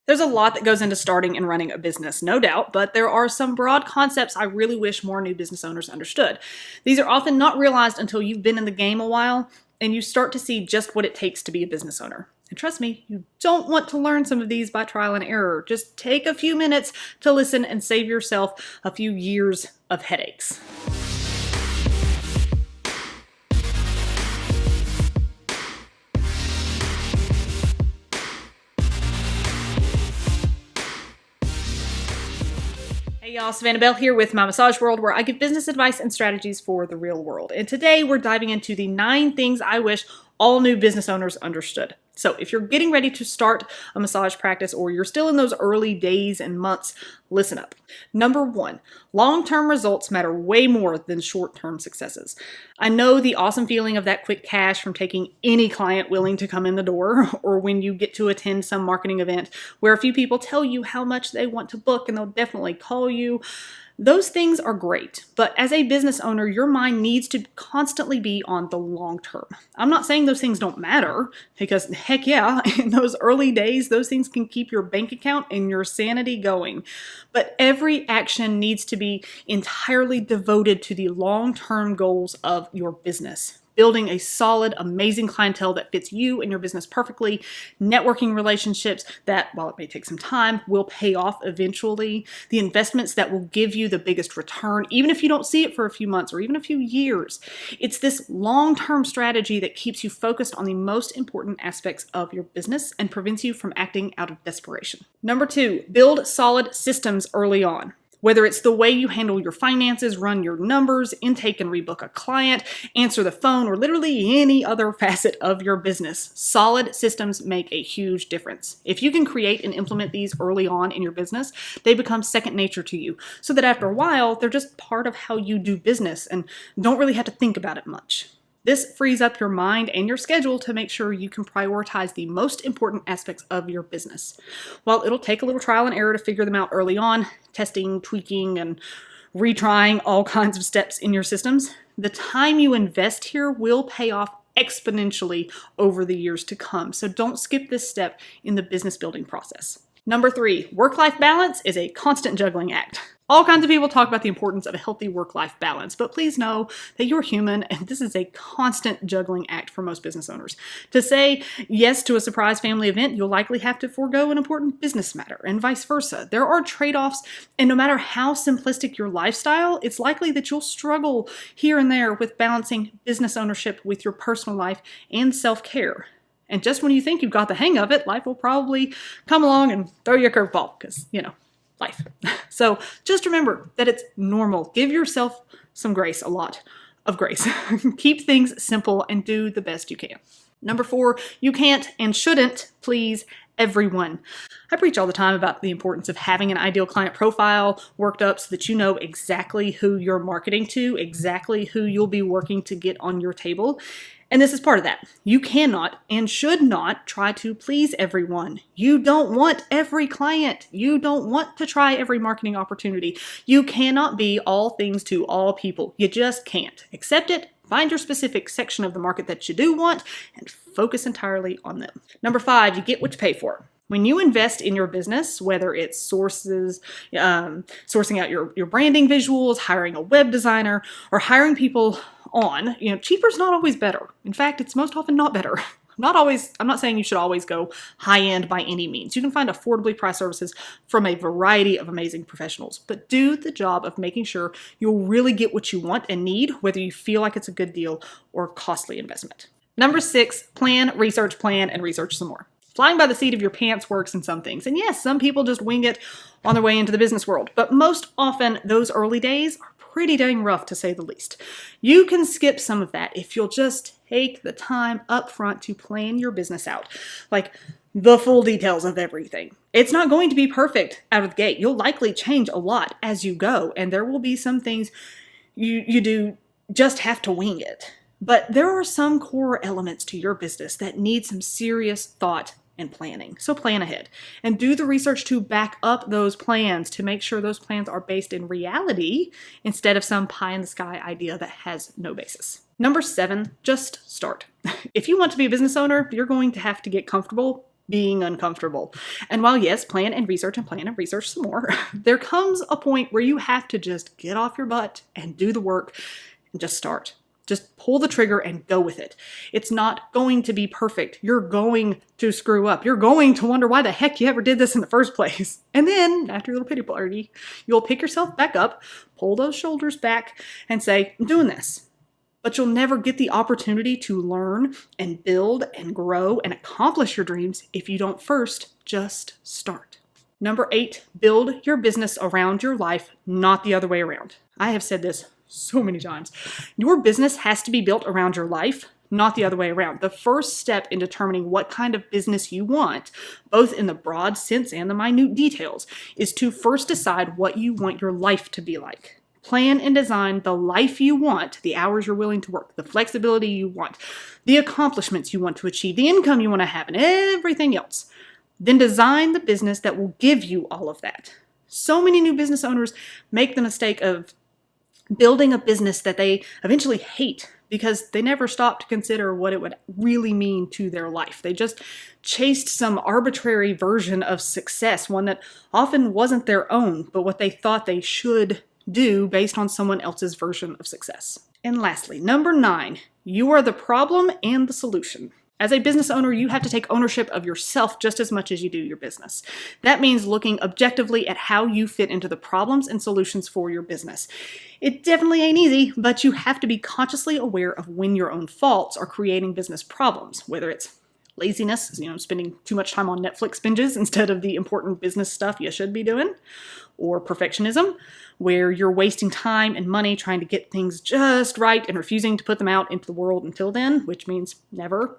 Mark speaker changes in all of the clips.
Speaker 1: There's a lot that goes into starting and running a business, no doubt, but there are some broad concepts I really wish more new business owners understood. These are often not realized until you've been in the game a while and you start to see just what it takes to be a business owner. And trust me, you don't want to learn some of these by trial and error. Just take a few minutes to listen and save yourself a few years of headaches. Hey y'all, Savannah Bell here with My Massage World, where I give business advice and strategies for the real world. And today we're diving into the 9 things I wish all new business owners understood. So if you're getting ready to start a massage practice or you're still in those early days and months, listen up. Number 1, long-term results matter way more than short-term successes. I know the awesome feeling of that quick cash from taking any client willing to come in the door, or when you get to attend some marketing event where a few people tell you how much they want to book and they'll definitely call you. Those things are great, but as a business owner, your mind needs to constantly be on the long term. I'm not saying those things don't matter, because heck yeah, in those early days, those things can keep your bank account and your sanity going. But every action needs to be entirely devoted to the long-term goals of your business. Building a solid, amazing clientele that fits you and your business perfectly, networking relationships that, while it may take some time, will pay off eventually, the investments that will give you the biggest return, even if you don't see it for a few months or even a few years. It's this long-term strategy that keeps you focused on the most important aspects of your business and prevents you from acting out of desperation. Number 2, build solid systems early on. Whether it's the way you handle your finances, run your numbers, intake and rebook a client, answer the phone, or literally any other facet of your business, solid systems make a huge difference. If you can create and implement these early on in your business, they become second nature to you, so that after a while, they're just part of how you do business and don't really have to think about it much. This frees up your mind and your schedule to make sure you can prioritize the most important aspects of your business. While it'll take a little trial and error to figure them out early on, testing, tweaking, and retrying all kinds of steps in your systems, the time you invest here will pay off exponentially over the years to come. So don't skip this step in the business building process. Number 3, work-life balance is a constant juggling act. All kinds of people talk about the importance of a healthy work-life balance, but please know that you're human and this is a constant juggling act for most business owners. To say yes to a surprise family event, you'll likely have to forego an important business matter and vice versa. There are trade-offs, and no matter how simplistic your lifestyle, it's likely that you'll struggle here and there with balancing business ownership with your personal life and self-care. And just when you think you've got the hang of it, life will probably come along and throw you a curveball because, life. So just remember that it's normal. Give yourself some grace, a lot of grace. Keep things simple and do the best you can. Number 4, you can't and shouldn't please everyone. I preach all the time about the importance of having an ideal client profile worked up so that you know exactly who you're marketing to, exactly who you'll be working to get on your table. And this is part of that. You cannot and should not try to please everyone. You don't want every client. You don't want to try every marketing opportunity. You cannot be all things to all people. You just can't. Accept it. Find your specific section of the market that you do want and focus entirely on them. Number 5, you get what you pay for. When you invest in your business, whether it's sourcing out your branding visuals, hiring a web designer, or hiring people on, cheaper is not always better. In fact, it's most often not better. I'm not saying you should always go high end by any means. You can find affordably priced services from a variety of amazing professionals, but do the job of making sure you'll really get what you want and need, whether you feel like it's a good deal or costly investment. Number 6, plan, and research some more. Flying by the seat of your pants works in some things. And yes, some people just wing it on their way into the business world. But most often, those early days are pretty dang rough, to say the least. You can skip some of that if you'll just take the time up front to plan your business out. Like the full details of everything. It's not going to be perfect out of the gate. You'll likely change a lot as you go. And there will be some things you do just have to wing it. But there are some core elements to your business that need some serious thought and planning. So plan ahead and do the research to back up those plans to make sure those plans are based in reality instead of some pie in the sky idea that has no basis. Number 7, just start. If you want to be a business owner, you're going to have to get comfortable being uncomfortable. And while yes, plan and research some more, there comes a point where you have to just get off your butt and do the work and just start. Just pull the trigger and go with it. It's not going to be perfect. You're going to screw up. You're going to wonder why the heck you ever did this in the first place. And then, after your little pity party, you'll pick yourself back up, pull those shoulders back, and say, I'm doing this. But you'll never get the opportunity to learn and build and grow and accomplish your dreams if you don't first just start. Number 8, build your business around your life, not the other way around. I have said this so many times. Your business has to be built around your life, not the other way around. The first step in determining what kind of business you want, both in the broad sense and the minute details, is to first decide what you want your life to be like. Plan and design the life you want, the hours you're willing to work, the flexibility you want, the accomplishments you want to achieve, the income you want to have, and everything else. Then design the business that will give you all of that. So many new business owners make the mistake of building a business that they eventually hate because they never stopped to consider what it would really mean to their life. They just chased some arbitrary version of success, one that often wasn't their own, but what they thought they should do based on someone else's version of success. And lastly, number 9, you are the problem and the solution. As a business owner, you have to take ownership of yourself just as much as you do your business. That means looking objectively at how you fit into the problems and solutions for your business. It definitely ain't easy, but you have to be consciously aware of when your own faults are creating business problems, whether it's laziness, spending too much time on Netflix binges instead of the important business stuff you should be doing, or perfectionism, where you're wasting time and money trying to get things just right and refusing to put them out into the world until then, which means never.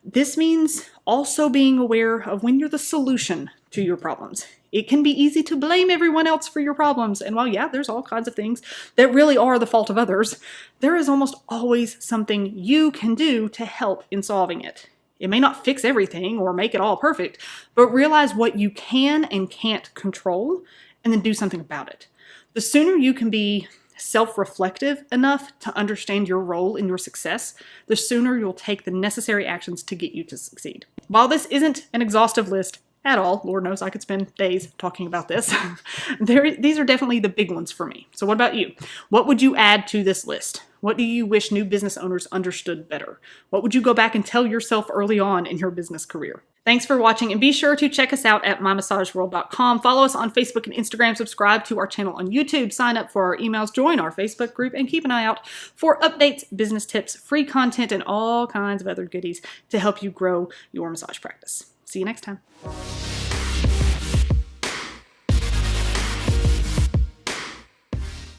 Speaker 1: This means also being aware of when you're the solution to your problems. It can be easy to blame everyone else for your problems, and while there's all kinds of things that really are the fault of others, there is almost always something you can do to help in solving it. It may not fix everything or make it all perfect, but realize what you can and can't control and then do something about it. The sooner you can be self-reflective enough to understand your role in your success, the sooner you'll take the necessary actions to get you to succeed. While this isn't an exhaustive list at all, Lord knows I could spend days talking about this, these are definitely the big ones for me. So what about you? What would you add to this list? What do you wish new business owners understood better? What would you go back and tell yourself early on in your business career? Thanks for watching, and be sure to check us out at mymassageworld.com. Follow us on Facebook and Instagram, subscribe to our channel on YouTube, sign up for our emails, join our Facebook group, and keep an eye out for updates, business tips, free content, and all kinds of other goodies to help you grow your massage practice. See you next time.